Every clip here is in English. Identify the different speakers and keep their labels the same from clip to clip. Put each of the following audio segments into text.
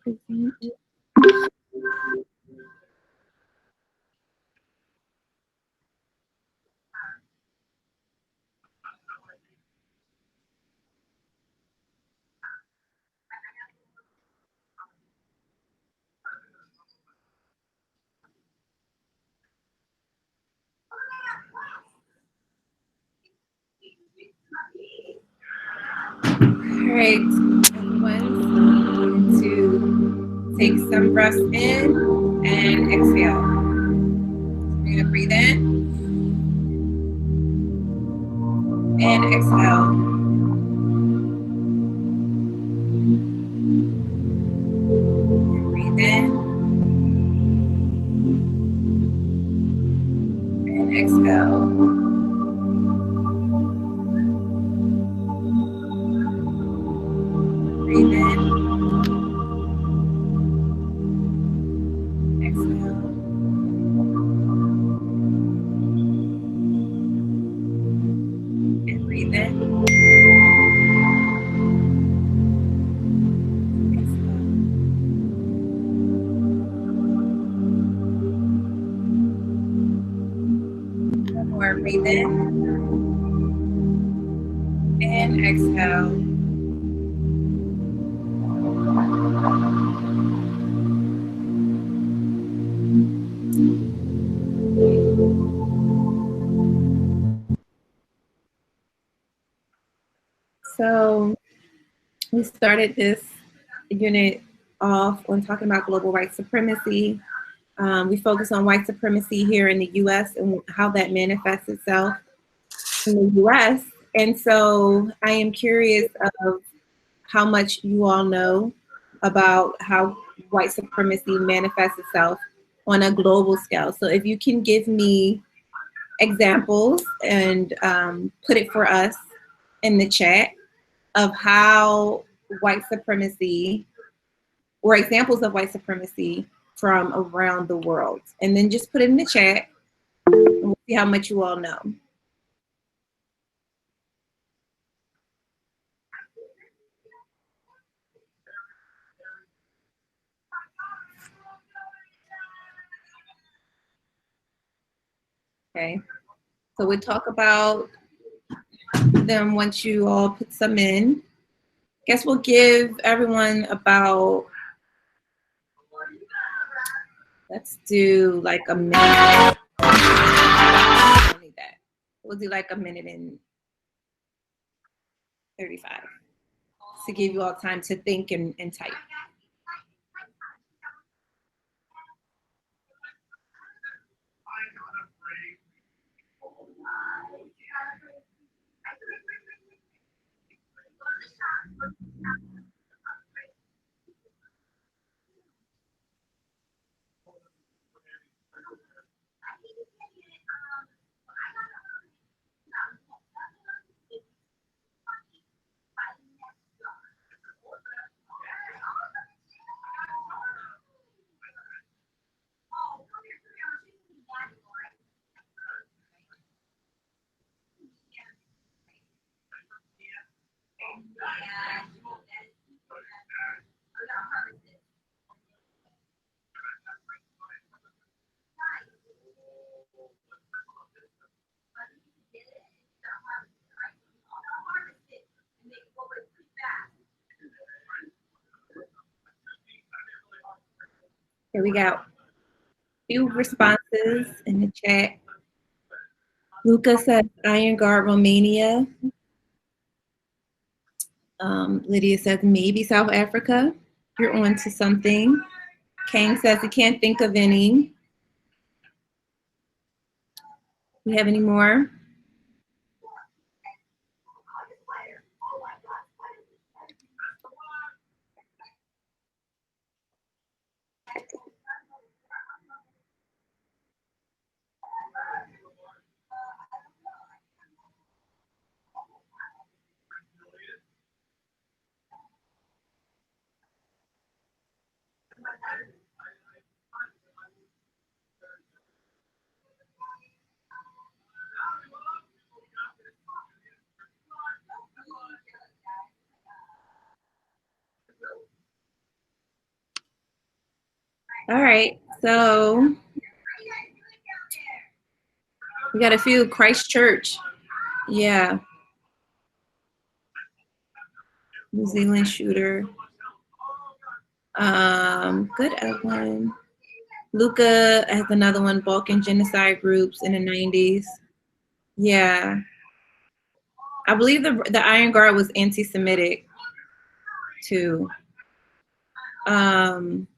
Speaker 1: Present. All right, everyone, going to take some breaths in and exhale. We're gonna breathe in and exhale. Breathe in and exhale. Breathe in, exhale. And breathe in, exhale. One more, breathe in and exhale. So we started this unit off on talking about global white supremacy. We focus on white supremacy here in the US and how that manifests itself in the US. And so I am curious of how much you all know about how white supremacy manifests itself on a global scale. So if you can give me examples and put it for us in the chat of how white supremacy or examples of white supremacy from around the world. And then just put it in the chat and we'll see how much you all know. Okay, so we'll talk about them once you all put some in. Guess we'll give everyone about, let's do like a minute. Only that. We'll do like a minute and 35 to give you all time to think and type. Here we go. Few responses in the chat. Luca says Iron Guard, Romania. Lydia says maybe South Africa. You're on to something. Kang says he can't think of any. We have any more? All right, so we got a few. Christchurch, yeah, New Zealand shooter. Good one. Luca has another one. Balkan genocide groups in the 90s. Yeah, I believe the Iron Guard was anti-Semitic too. Um,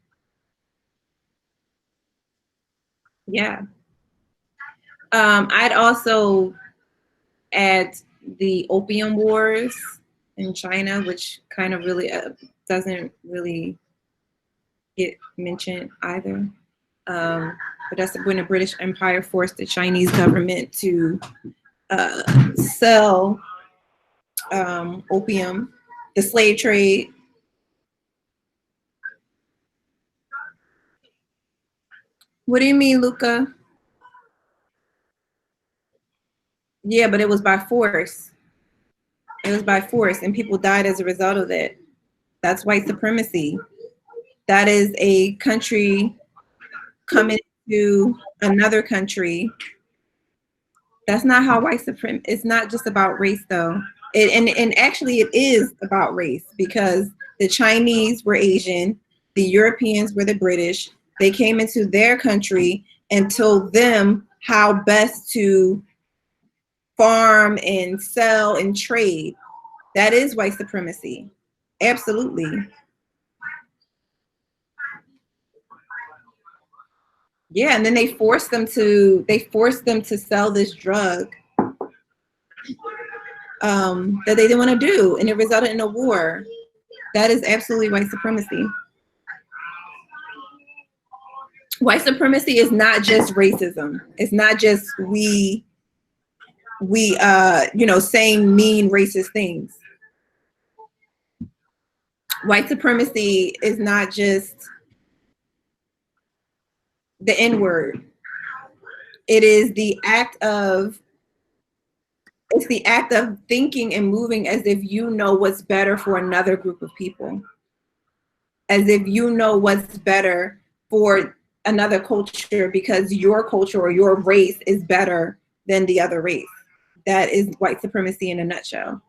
Speaker 1: yeah. I'd also add the Opium Wars in China, which kind of really doesn't really get mentioned either. But that's when the British Empire forced the Chinese government to sell opium, the slave trade. What do you mean, Luca? Yeah, but it was by force. It was by force, and people died as a result of it. That's white supremacy. That is a country coming to another country. That's not how white supremacy. It's not just about race, though. And actually, it is about race because the Chinese were Asian, the Europeans were the British. They came into their country and told them how best to farm and sell and trade. That is white supremacy. Absolutely. Yeah, and then they forced them to sell this drug that they didn't want to do, and it resulted in a war. That is absolutely white supremacy. White supremacy is not just racism. It's not just we saying mean racist things. White supremacy is not just the N-word. It is the act of thinking and moving as if you know what's better for another group of people, as if you know what's better for another culture because your culture or your race is better than the other race. That is white supremacy in a nutshell.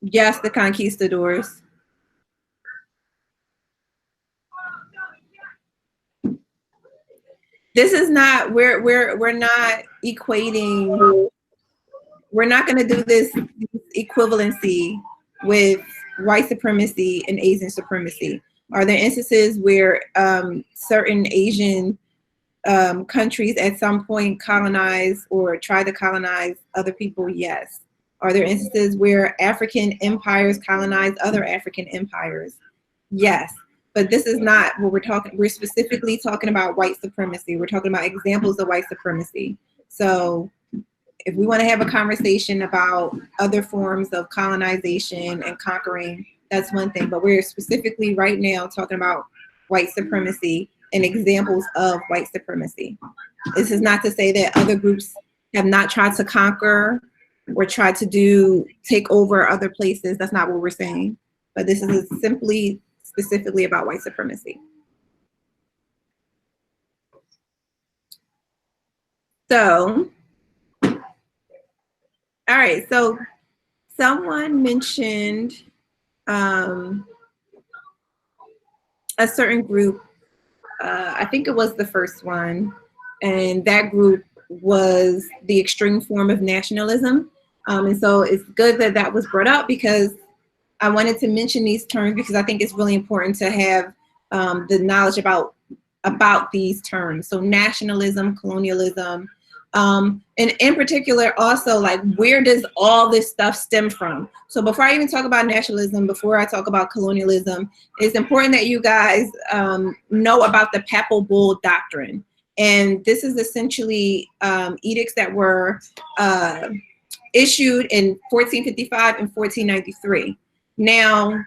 Speaker 1: Yes, the conquistadors. This is not we're not equating. We're not going to do this equivalency with white supremacy and Asian supremacy. Are there instances where certain Asian countries at some point colonize or try to colonize other people? Yes. Are there instances where African empires colonize other African empires? Yes. But this is not what we're talking. We're specifically talking about white supremacy. We're talking about examples of white supremacy. So if we want to have a conversation about other forms of colonization and conquering, that's one thing. But we're specifically right now talking about white supremacy and examples of white supremacy. This is not to say that other groups have not tried to conquer or tried to take over other places. That's not what we're saying. But this is simply specifically about white supremacy. So, all right. So someone mentioned a certain group. I think it was the first one, and that group was the extreme form of nationalism. And so it's good that that was brought up because I wanted to mention these terms because I think it's really important to have the knowledge about these terms. So nationalism, colonialism, and in particular also like where does all this stuff stem from? So before I even talk about nationalism, before I talk about colonialism, it's important that you guys know about the Papal Bull Doctrine. And this is essentially edicts that were issued in 1455 and 1493. Now,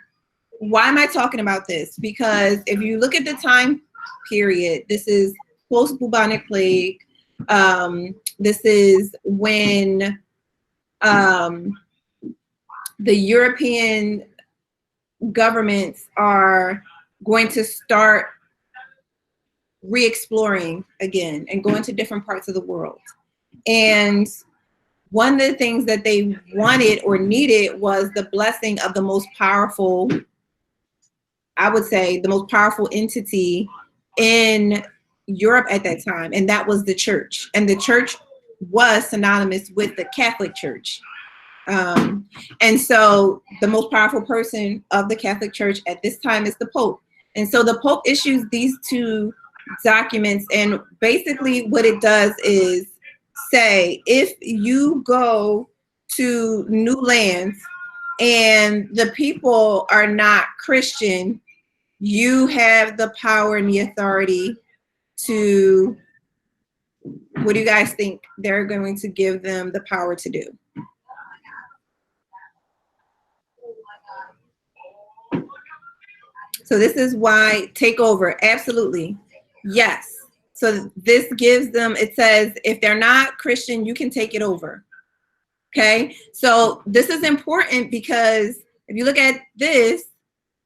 Speaker 1: why am I talking about this? Because if you look at the time period, this is post-bubonic plague. This is when the European governments are going to start re-exploring again and going to different parts of the world. And one of the things that they wanted or needed was the blessing of the most powerful, I would say, the most powerful entity in Europe at that time, and that was the church. And the church was synonymous with the Catholic Church. And so the most powerful person of the Catholic Church at this time is the Pope. And so the Pope issues these two documents, and basically what it does is say, if you go to new lands and the people are not Christian, you have the power and the authority to, what do you guys think they're going to give them the power to do? So this is why takeover, absolutely, yes. So this gives them, it says, if they're not Christian, you can take it over. Okay, so this is important because if you look at this,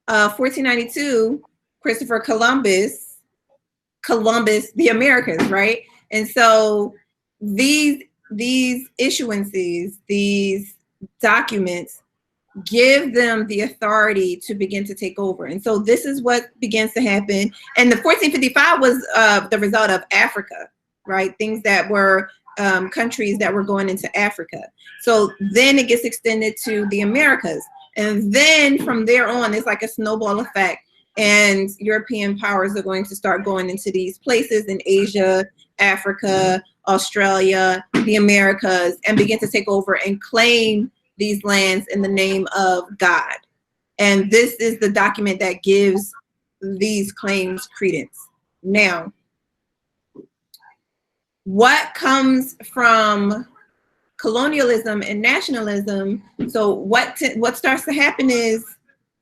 Speaker 1: 1492, Christopher Columbus, the Americas, right? And so these issuances, these documents, give them the authority to begin to take over. And so this is what begins to happen. And the 1455 was the result of Africa, right? Things that were countries that were going into Africa. So then it gets extended to the Americas. And then from there on, it's like a snowball effect. And European powers are going to start going into these places in Asia, Africa, Australia, the Americas, and begin to take over and claim these lands in the name of God. And this is the document that gives these claims credence. Now, what comes from colonialism and nationalism? So what starts to happen is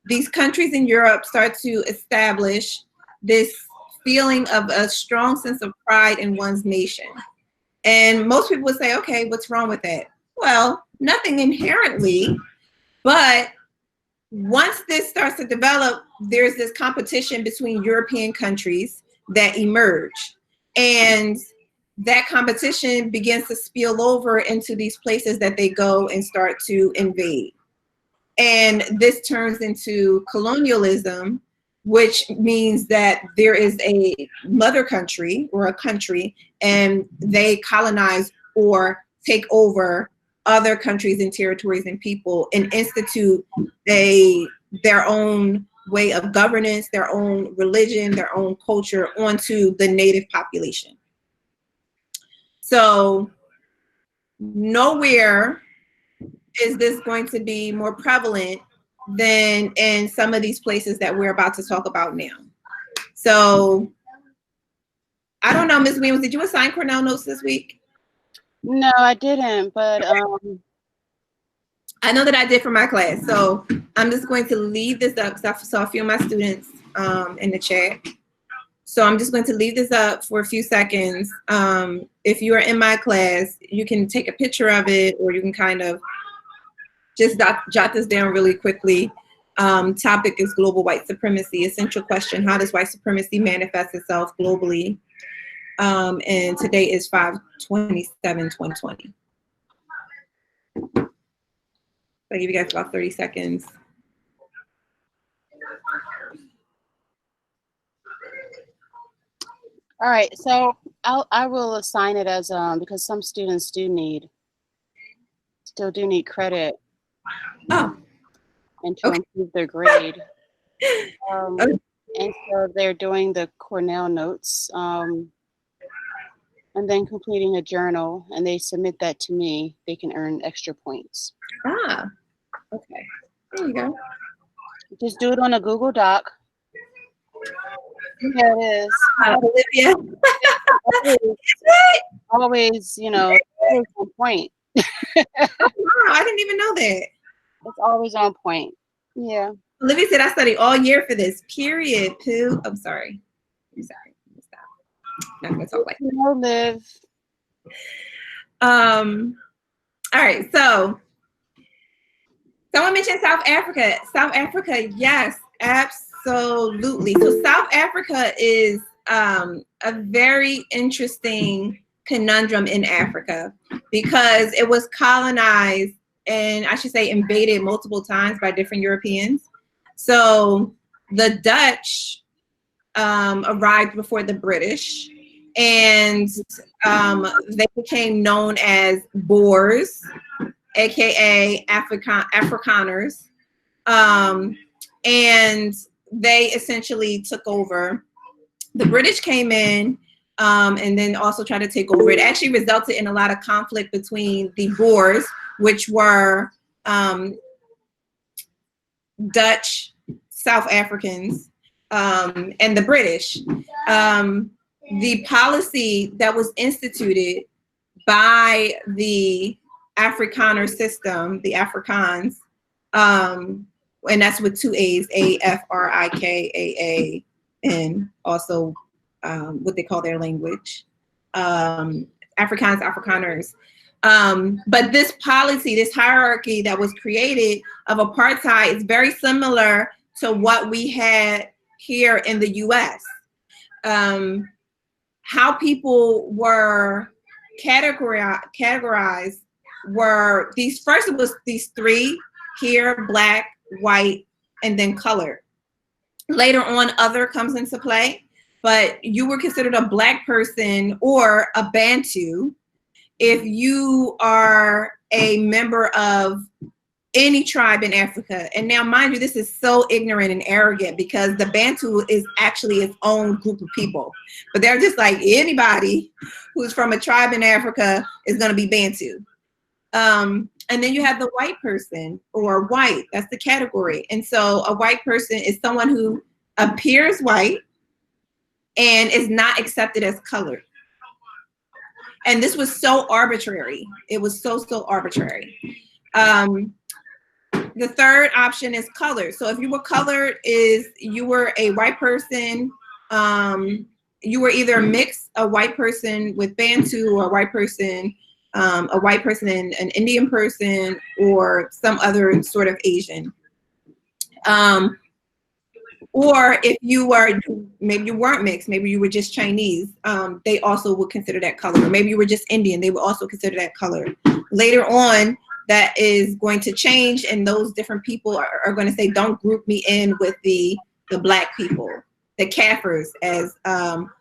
Speaker 1: these countries in Europe start to establish this feeling of a strong sense of pride in one's nation. And most people would say, okay, what's wrong with that? Well, nothing inherently, but once this starts to develop, there's this competition between European countries that emerge. And that competition begins to spill over into these places that they go and start to invade. And this turns into colonialism, which means that there is a mother country or a country, and they colonize or take over other countries and territories and people and institute their own way of governance, their own religion, their own culture onto the native population. So nowhere is this going to be more prevalent than in some of these places that we're about to talk about now. So I don't know, Ms. Williams, did you assign Cornell Notes this week?
Speaker 2: No, I didn't, but
Speaker 1: I know that I did for my class. So I'm just going to leave this up because I saw a few of my students in the chat. So I'm just going to leave this up for a few seconds. If you are in my class, you can take a picture of it, or you can kind of just jot this down really quickly. Topic is global white supremacy. Essential question: how does white supremacy manifest itself globally? And today is 5/27/2020. I'll give you guys about 30 seconds.
Speaker 2: all right, so I will assign it as because some students still do need credit
Speaker 1: Oh,
Speaker 2: and to improve their grade. And so they're doing the Cornell Notes and then completing a journal, and they submit that to me. They can earn extra points.
Speaker 1: Ah, okay. There you go.
Speaker 2: Just do it on a Google Doc. Yeah, it is.
Speaker 1: Olivia.
Speaker 2: Always, always on point.
Speaker 1: Oh, I didn't even know that.
Speaker 2: It's always on point. Yeah.
Speaker 1: Olivia said I studied all year for this. Period. Pooh. I'm sorry. Stop. Not gonna talk like that.
Speaker 2: Live.
Speaker 1: All right. So someone mentioned South Africa. South Africa, yes, absolutely. So South Africa is a very interesting conundrum in Africa because it was colonized and I should say invaded multiple times by different Europeans. So the Dutch arrived before the British, and they became known as Boers, aka Afrikaners, and they essentially took over. The British came in and then also tried to take over. It actually resulted in a lot of conflict between the Boers, which were Dutch South Africans, and the British. The policy that was instituted by the Afrikaner system, the Afrikaans, and that's with two A's, Afrikaa, and also what they call their language, Afrikaans, Afrikaners. But this policy, this hierarchy that was created of apartheid is very similar to what we had here in the US. How people were categorized were these, first it was these three here, black, white, and then colored. Later on, other comes into play, but you were considered a black person or a Bantu if you are a member of any tribe in Africa. And now, mind you, this is so ignorant and arrogant because the Bantu is actually its own group of people. But they're just like anybody who's from a tribe in Africa is going to be Bantu. And then you have the white person or white, that's the category. And so a white person is someone who appears white and is not accepted as colored. And this was so arbitrary. It was so arbitrary. The third option is colored. So if you were colored, is you were a white person, you were either mixed, a white person with Bantu, or a white person and an Indian person, or some other sort of Asian. Or if you were, maybe you weren't mixed, maybe you were just Chinese, they also would consider that color. Or maybe you were just Indian, they would also consider that color. Later on, that is going to change, and those different people are going to say, don't group me in with the black people, the Kafirs, as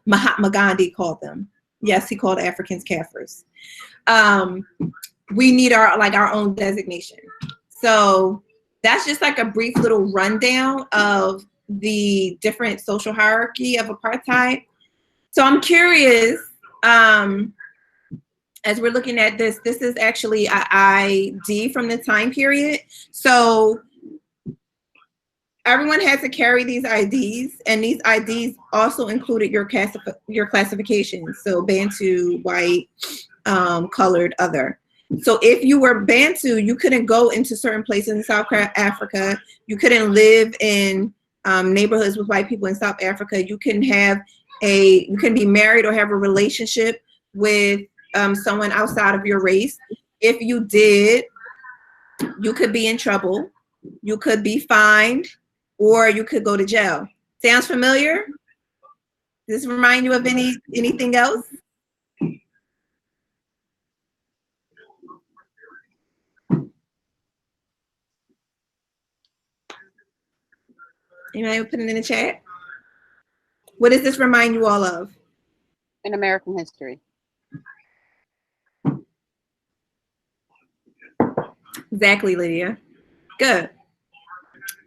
Speaker 1: Mahatma Gandhi called them. Yes, he called Africans Kafirs. We need our own designation. So that's just like a brief little rundown of the different social hierarchy of apartheid. So I'm curious, as we're looking at this, this is actually an ID from the time period. So everyone had to carry these IDs, and these IDs also included your classifications. So Bantu, white, colored, other. So if you were Bantu, you couldn't go into certain places in South Africa. You couldn't live in neighborhoods with white people in South Africa. You couldn't be married or have a relationship with someone outside of your race. If you did, you could be in trouble, you could be fined, or you could go to jail. Sounds familiar? Does this remind you of anything else? Anybody put it in the chat? What does this remind you all of?
Speaker 2: In American history.
Speaker 1: Exactly, Lydia. Good.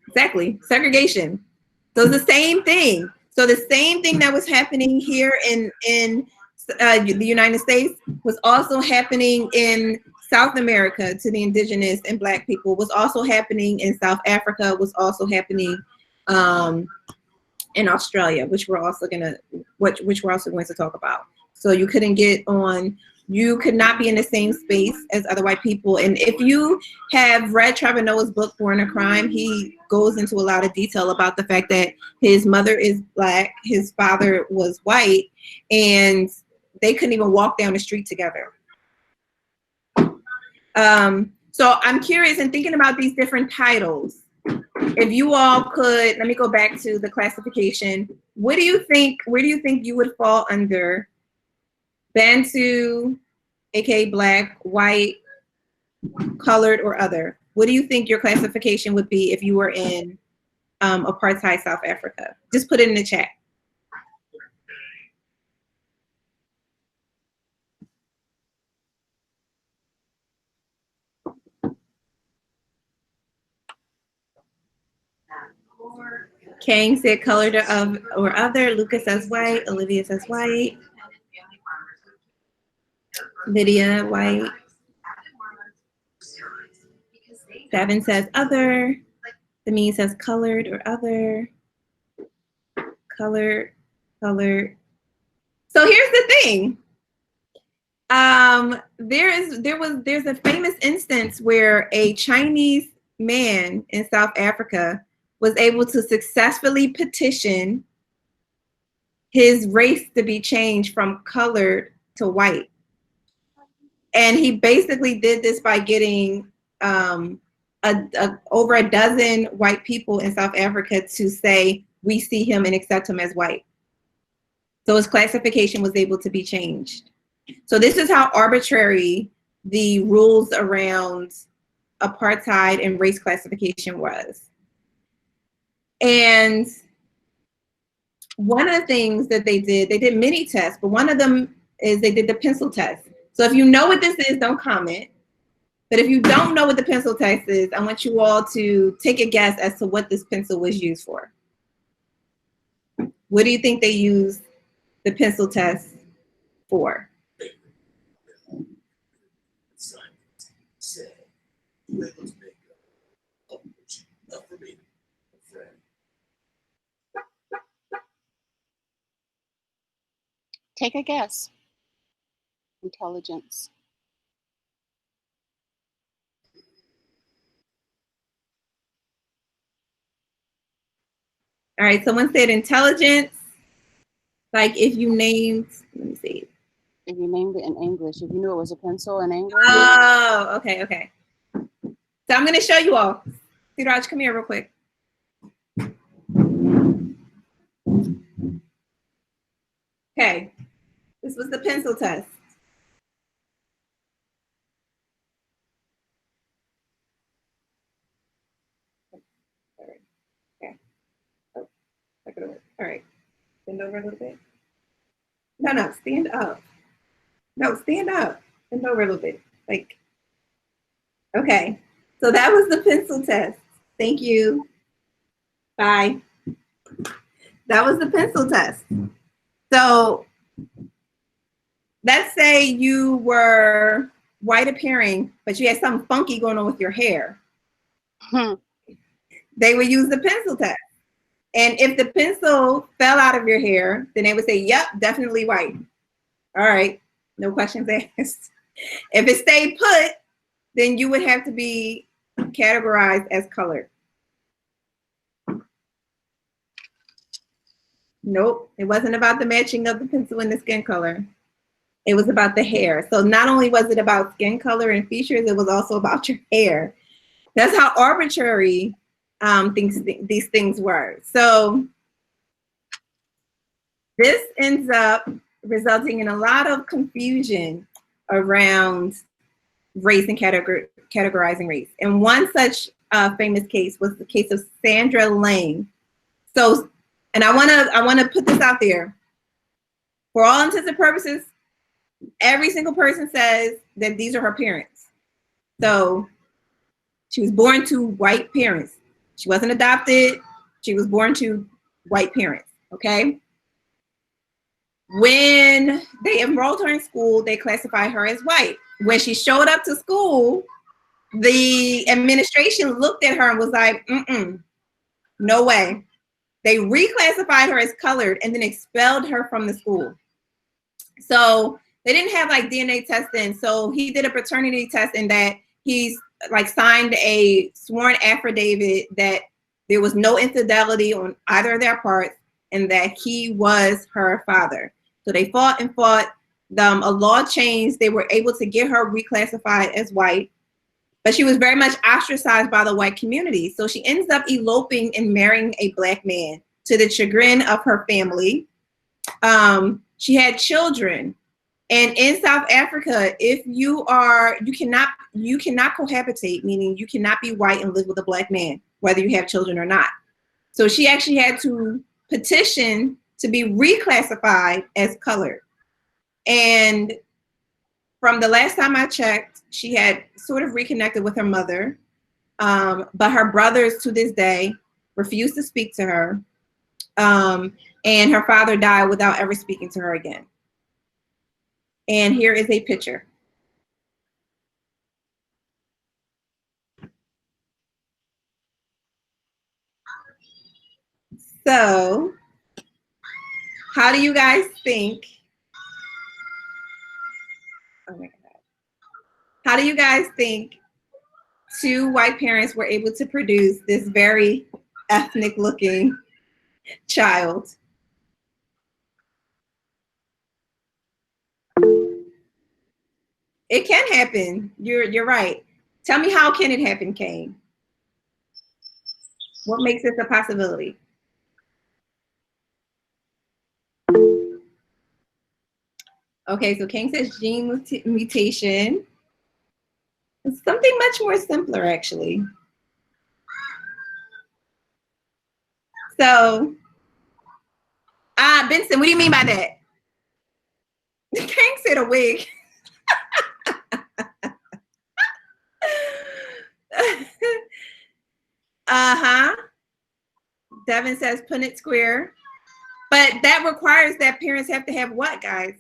Speaker 1: Exactly. Segregation. So it's the same thing. So the same thing that was happening here in the United States was also happening in South America to the indigenous and black people, was also happening in South Africa, was also happening in Australia, which we're also going to talk about. So you couldn't get on, you could not be in the same space as other white people. And if you have read Trevor Noah's book, Born a Crime, he goes into a lot of detail about the fact that his mother is black, his father was white, and they couldn't even walk down the street together. So I'm curious in thinking about these different titles. if you all could, let me go back to the classification. What do you think, where do you think you would fall under Bantu, aka Black, white, colored, or other? What do you think your classification would be if you were in apartheid South Africa? Just put it in the chat. Kang said colored or other. Lucas says white. Olivia says white. Lydia, white. Devin says other. Demin says colored or other. Colored, colored. So here's the thing. There's a famous instance where a Chinese man in South Africa was able to successfully petition his race to be changed from colored to white. And he basically did this by getting over a dozen white people in South Africa to say, we see him and accept him as white. So his classification was able to be changed. So this is how arbitrary the rules around apartheid and race classification was. And one of the things that they did many tests, but one of them is they did the pencil test. So if you know what this is, don't comment. But if you don't know what the pencil test is, I want you all to take a guess as to what this pencil was used for. What do you think they used the pencil test for?
Speaker 2: Take a guess. Intelligence.
Speaker 1: All right, someone said intelligence. Like if you named, let me see.
Speaker 2: If you named it in English, if you knew it was a pencil in English.
Speaker 1: Oh, okay, okay. So I'm gonna show you all. Siraj, come here real quick. Okay, this was the pencil test. Okay. Oh, all right. Bend over a little bit. No, stand up. No, stand up. Bend over a little bit. Like, okay. So that was the pencil test. Thank you. Bye. That was the pencil test. So let's say you were white appearing, but you had something funky going on with your hair. They would use the pencil test. And if the pencil fell out of your hair, then they would say, yep, definitely white. All right, no questions asked. If it stayed put, then you would have to be categorized as colored. Nope, it wasn't about the matching of the pencil and the skin color. It was about the hair. So not only was it about skin color and features, it was also about your hair. That's how arbitrary these things were. So this ends up resulting in a lot of confusion around race and categorizing race. And one such famous case was the case of Sandra Layne. So, and I wanna put this out there. For all intents and purposes, every single person says that these are her parents. So she was born to white parents. She wasn't adopted. She was born to white parents, okay? When they enrolled her in school, they classified her as white. When she showed up to school, the administration looked at her and was like, no way. They reclassified her as colored and then expelled her from the school. So they didn't have like DNA testing. So he did a paternity test in that he's like signed a sworn affidavit that there was no infidelity on either of their parts and that he was her father. So they fought and fought. A law changed. They were able to get her reclassified as white. but she was very much ostracized by the white community. So she ends up eloping and marrying a Black man to the chagrin of her family. She had children. And in South Africa, if you cannot cohabitate, meaning you cannot be white and live with a Black man, whether you have children or not. So she actually had to petition to be reclassified as colored. And from the last time I checked, she had sort of reconnected with her mother, but her brothers to this day refuse to speak to her. And her father died without ever speaking to her again. And here is a picture. So, how do you guys think? Oh my God. How do you guys think two white parents were able to produce this very ethnic looking child? It can happen. You're right. Tell me, how can it happen, Kane? What makes this a possibility? Okay, so Kane says gene mutation. It's something much more simpler, actually. So, Benson, what do you mean by that? Kane said a wig. Devin says Punnett Square. But that requires that parents have to have what, guys?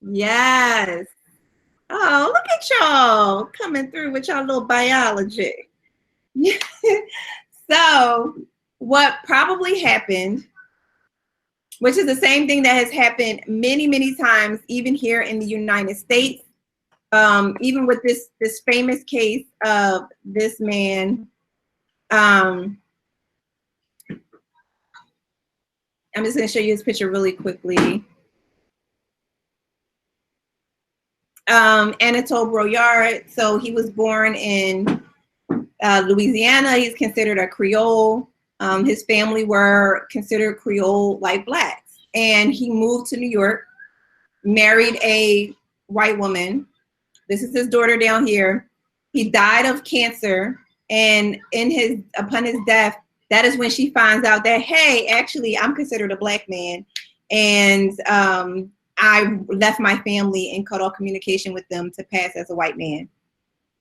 Speaker 1: Yes. Oh, look at y'all coming through with y'all little biology. So what probably happened, which is the same thing that has happened many, many times, even here in the United States, even with this famous case of this man. I'm just going to show you his picture really quickly. Anatole Broyard. So he was born in Louisiana. He's considered a Creole. His family were considered Creole like Blacks. And he moved to New York, married a white woman. This is his daughter down here. He died of cancer. And upon his death, that is when she finds out that, hey, actually, I'm considered a Black man. And I left my family and cut off communication with them to pass as a white man.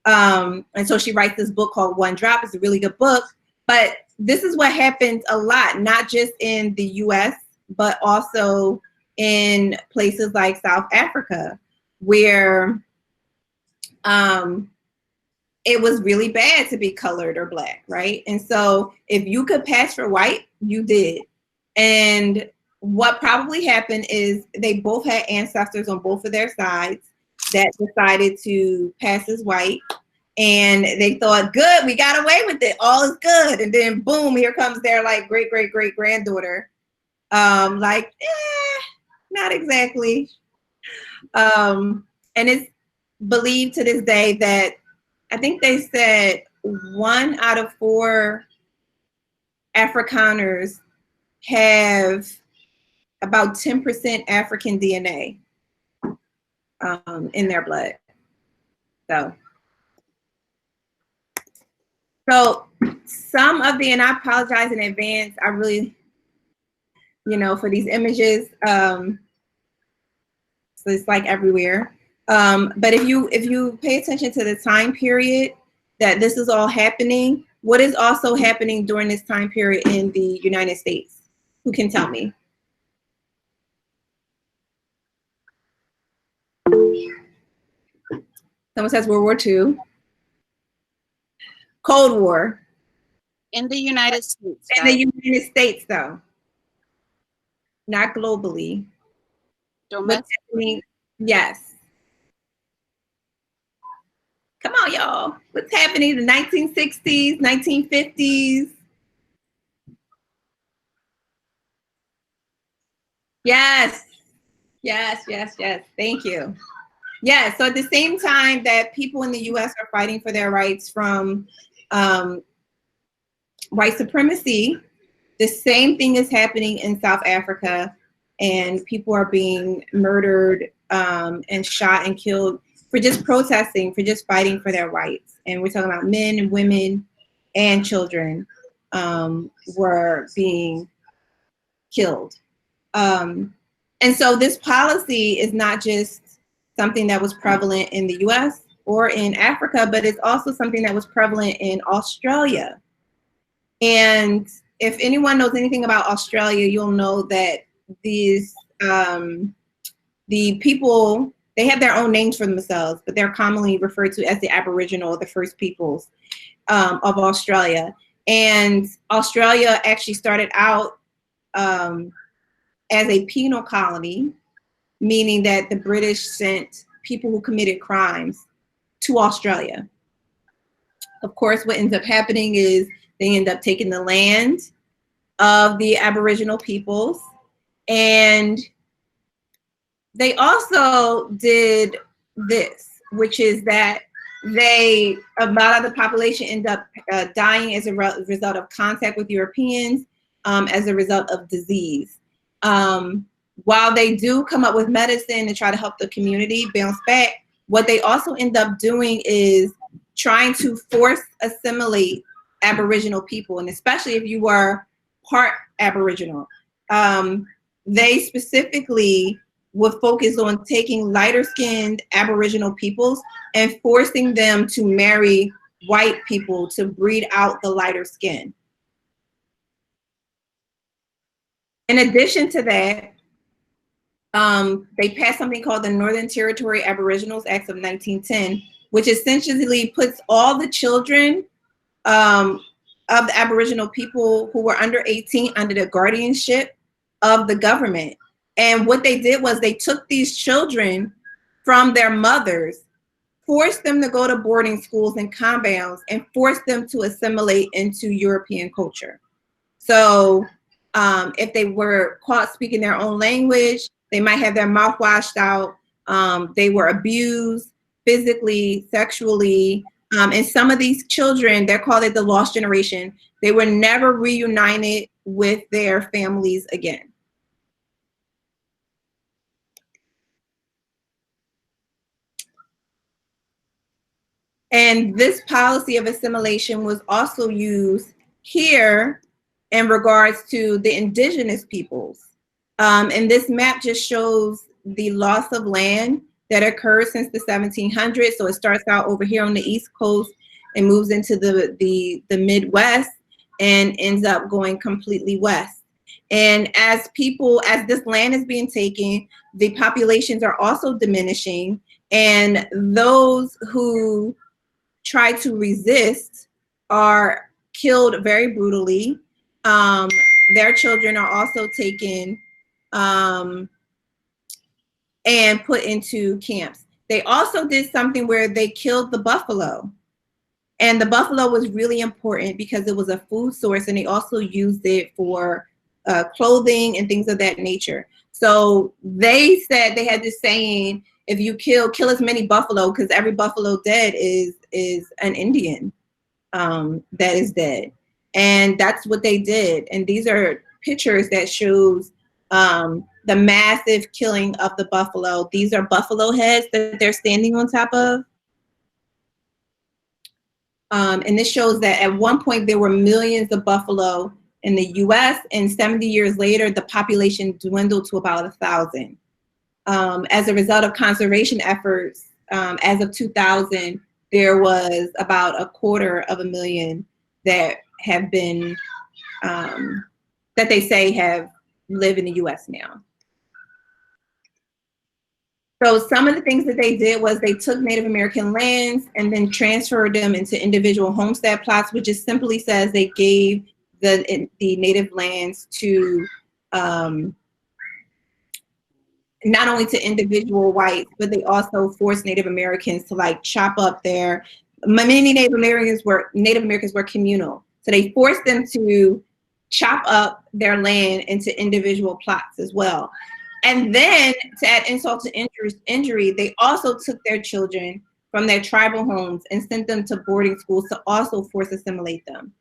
Speaker 1: And so she writes this book called One Drop. It's a really good book. But this is what happens a lot, not just in the US, but also in places like South Africa, where it was really bad to be colored or Black, right? And so if you could pass for white, you did. And what probably happened is they both had ancestors on both of their sides that decided to pass as white. And they thought, good, we got away with it. All is good. And then boom, here comes their like great granddaughter. Not exactly. And it's believed to this day that I think they said 1 out of 4 Afrikaners have about 10% African DNA in their blood. So some of the, and I apologize in advance, I really, for these images, so it's like everywhere. But if you pay attention to the time period that this is all happening, what is also happening during this time period in the United States? Who can tell me? Someone says World War II. Cold War.
Speaker 2: In the United States.
Speaker 1: In the United States, though. Not globally.
Speaker 2: Domestically.
Speaker 1: Yes. Come on, y'all. What's happening in the 1960s, 1950s? Yes. Yes. Thank you. Yeah, so at the same time that people in the US are fighting for their rights from white supremacy, the same thing is happening in South Africa, and people are being murdered and shot and killed for just protesting, for just fighting for their rights. And we're talking about men and women and children were being killed. And so this policy is not just something that was prevalent in the US or in Africa, but it's also something that was prevalent in Australia. And if anyone knows anything about Australia, you'll know that these the people, they have their own names for themselves, but they're commonly referred to as the Aboriginal, the first peoples of Australia. And Australia actually started out as a penal colony, meaning that the British sent people who committed crimes to Australia. Of course, what ends up happening is they end up taking the land of the Aboriginal peoples, and they also did this, which is that a lot of the population end up dying as a result of contact with Europeans, as a result of disease. While they do come up with medicine to try to help the community bounce back, what they also end up doing is trying to force assimilate Aboriginal people, and especially if you were part Aboriginal. They specifically would focus on taking lighter-skinned Aboriginal peoples and forcing them to marry white people to breed out the lighter skin. In addition to that, they passed something called the Northern Territory Aboriginals Act of 1910, which essentially puts all the children of the Aboriginal people who were under 18 under the guardianship of the government. And what they did was they took these children from their mothers, forced them to go to boarding schools and compounds, and forced them to assimilate into European culture. So if they were caught speaking their own language, they might have their mouth washed out. They were abused physically, sexually. And some of these children, they're called it the lost generation. They were never reunited with their families again. And this policy of assimilation was also used here in regards to the indigenous peoples. And this map just shows the loss of land that occurred since the 1700s. So it starts out over here on the East Coast and moves into the Midwest and ends up going completely west. And as this land is being taken, the populations are also diminishing, and those who try to resist are killed very brutally. Their children are also taken and put into camps. They also did something where they killed the buffalo. And the buffalo was really important because it was a food source, and they also used it for clothing and things of that nature. So they said, they had this saying, if you kill as many buffalo, because every buffalo dead is an Indian that is dead. And that's what they did. And these are pictures that shows the massive killing of the buffalo. These are buffalo heads that they're standing on top of. And this shows that at one point there were millions of buffalo in the US, and 70 years later, the population dwindled to about 1,000. As a result of conservation efforts, as of 2000, there was about 250,000 that have been, that they say have lived in the US now. So some of the things that they did was they took Native American lands and then transferred them into individual homestead plots, which just simply says they gave the native lands to not only to individual whites, but they also forced Native Americans to like chop up their, many Native Americans were communal. So they forced them to chop up their land into individual plots as well. And then to add insult to injury, they also took their children from their tribal homes and sent them to boarding schools to also force assimilate them.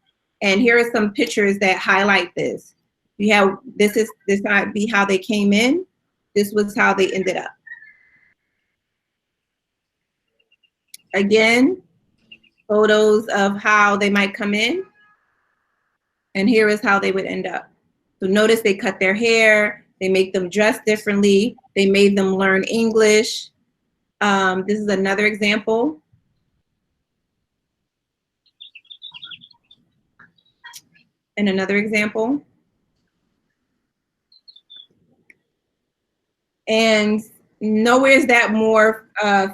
Speaker 1: And here are some pictures that highlight this. You have this might be how they came in. This was how they ended up. Again, photos of how they might come in. And here is how they would end up. So notice they cut their hair, they make them dress differently, they made them learn English. This is another example. And another example. And nowhere is that more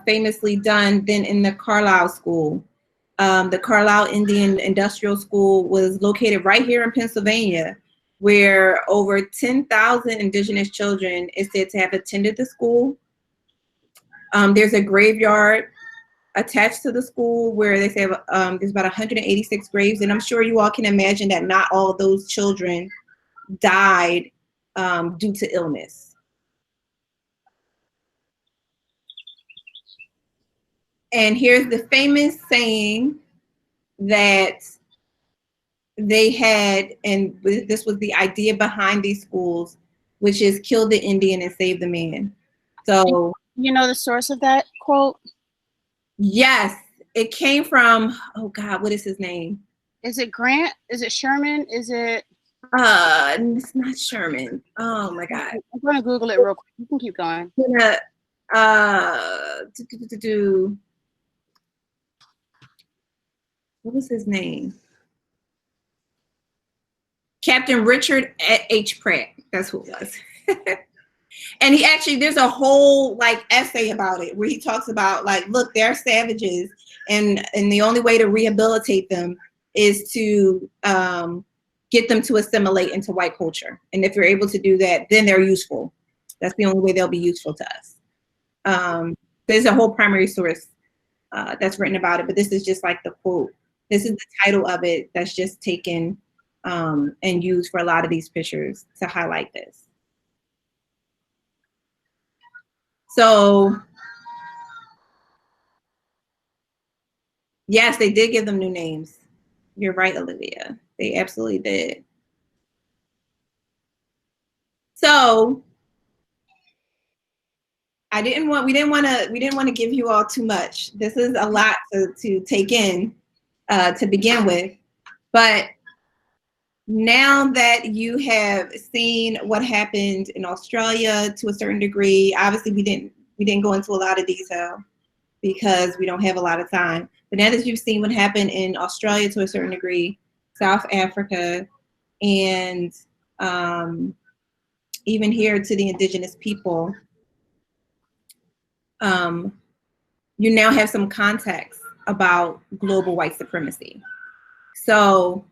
Speaker 1: famously done than in the Carlisle School. The Carlisle Indian Industrial School was located right here in Pennsylvania, where over 10,000 indigenous children is said to have attended the school. There's a graveyard attached to the school where they say there's about 186 graves, and I'm sure you all can imagine that not all of those children died due to illness. And here's the famous saying that they had, and this was the idea behind these schools, which is kill the Indian and save the man. So,
Speaker 2: you know the source of that quote?
Speaker 1: Yes, it came from, oh God, what is his name?
Speaker 2: Is it Grant? Is it Sherman? Is it?
Speaker 1: It's not Sherman. Oh my God.
Speaker 2: I'm going to Google it real quick. You can keep going.
Speaker 1: What was his name? Captain Richard H. Pratt. That's who it was. And he actually, there's a whole like essay about it where he talks about like, look, they're savages, and the only way to rehabilitate them is to get them to assimilate into white culture. And if you're able to do that, then they're useful. That's the only way they'll be useful to us. There's a whole primary source that's written about it, but this is just like the quote. This is the title of it that's just taken and used for a lot of these pictures to highlight this. So, yes, they did give them new names. You're right, Olivia. They absolutely did. So, we didn't want to give you all too much. This is a lot to take in to begin with, but now that you have seen what happened in Australia to a certain degree, obviously we didn't go into a lot of detail because we don't have a lot of time. But now that you've seen what happened in Australia to a certain degree, South Africa, and even here to the indigenous people, you now have some context about global white supremacy. So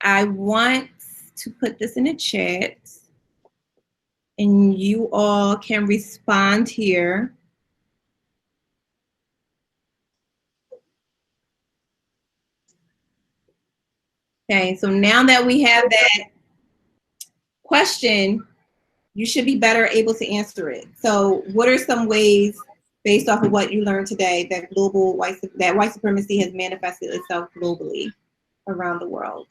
Speaker 1: I want to put this in the chat, and you all can respond here. Okay, so now that we have that question, you should be better able to answer it. So what are some ways, based off of what you learned today, that white supremacy has manifested itself globally around the world?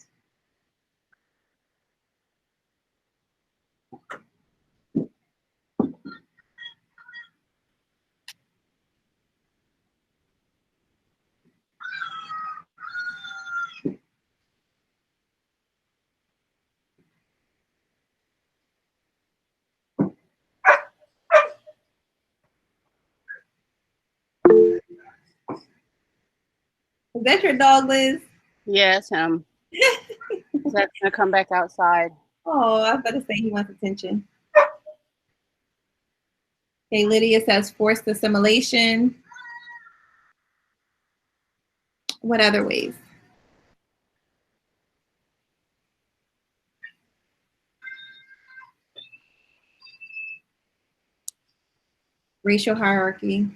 Speaker 1: Is that your dog, Liz?
Speaker 2: Yes, that's gonna come back outside.
Speaker 1: Oh, I was about to say he wants attention. Okay, Lydia says forced assimilation. What other ways? Racial hierarchy.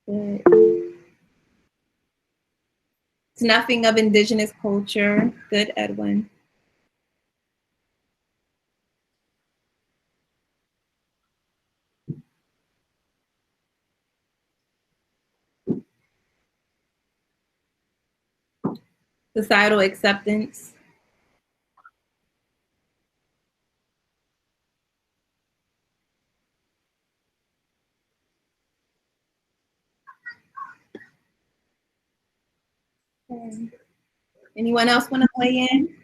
Speaker 1: Good. Snuffing of indigenous culture. Good, Edwin. Societal acceptance. Okay. Anyone else want to weigh in?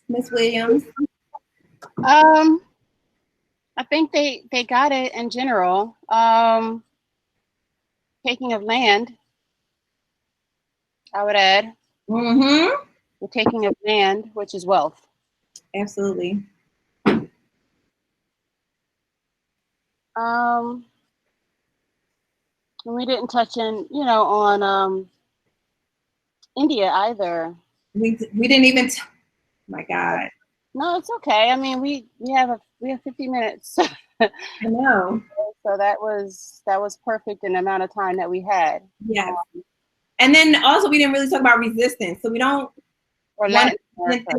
Speaker 1: Ms. Williams?
Speaker 2: I think they got it in general. Taking of land, I would add.
Speaker 1: Mm-hmm.
Speaker 2: The taking of land, which is wealth.
Speaker 1: Absolutely.
Speaker 2: And we didn't touch on India either.
Speaker 1: We didn't even. My God.
Speaker 2: No, it's okay. I mean, we have 50 minutes.
Speaker 1: I know.
Speaker 2: So that was perfect in the amount of time that we had.
Speaker 1: Yes. And then also we didn't really talk about resistance. So we don't
Speaker 2: Or Latin
Speaker 1: America.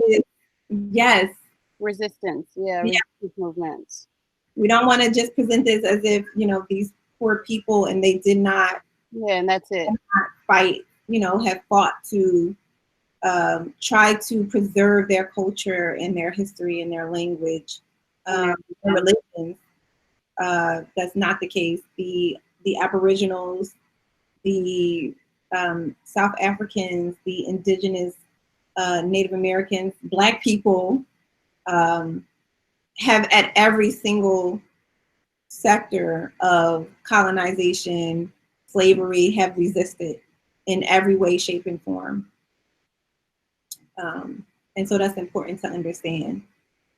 Speaker 1: Yes.
Speaker 2: Resistance. Yeah. Resistance movements.
Speaker 1: We don't want to just present this as if, these poor people and they did not.
Speaker 2: Yeah, and that's it.
Speaker 1: Fight, have fought to try to preserve their culture and their history and their language, their religions. That's not the case. The Aboriginals, the South Africans, the indigenous Native Americans, Black people have at every single sector of colonization, slavery, have resisted in every way, shape, and form. And so that's important to understand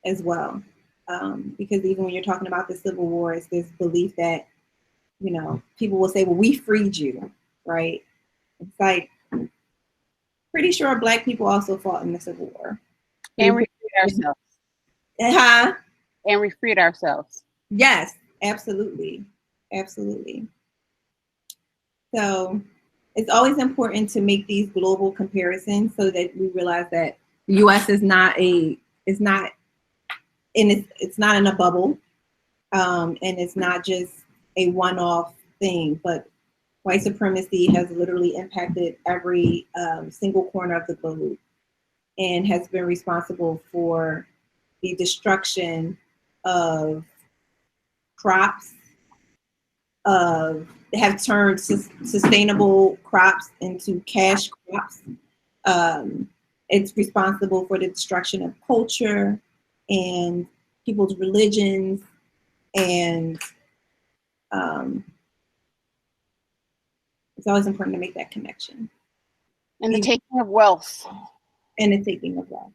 Speaker 1: as well. Because even when you're talking about the Civil War, it's this belief that, people will say, well, we freed you, right? It's like, pretty sure Black people also fought in the Civil War.
Speaker 2: And we freed ourselves.
Speaker 1: Uh-huh.
Speaker 2: And we freed ourselves.
Speaker 1: Yes, absolutely. Absolutely. So it's always important to make these global comparisons so that we realize that the U.S. is not in a bubble, and it's not just a one-off thing, but white supremacy has literally impacted every single corner of the globe and has been responsible for the destruction of crops, have turned sustainable crops into cash crops. It's responsible for the destruction of culture and people's religions, and it's always important to make that connection.
Speaker 2: And the taking of wealth.
Speaker 1: And the taking of wealth.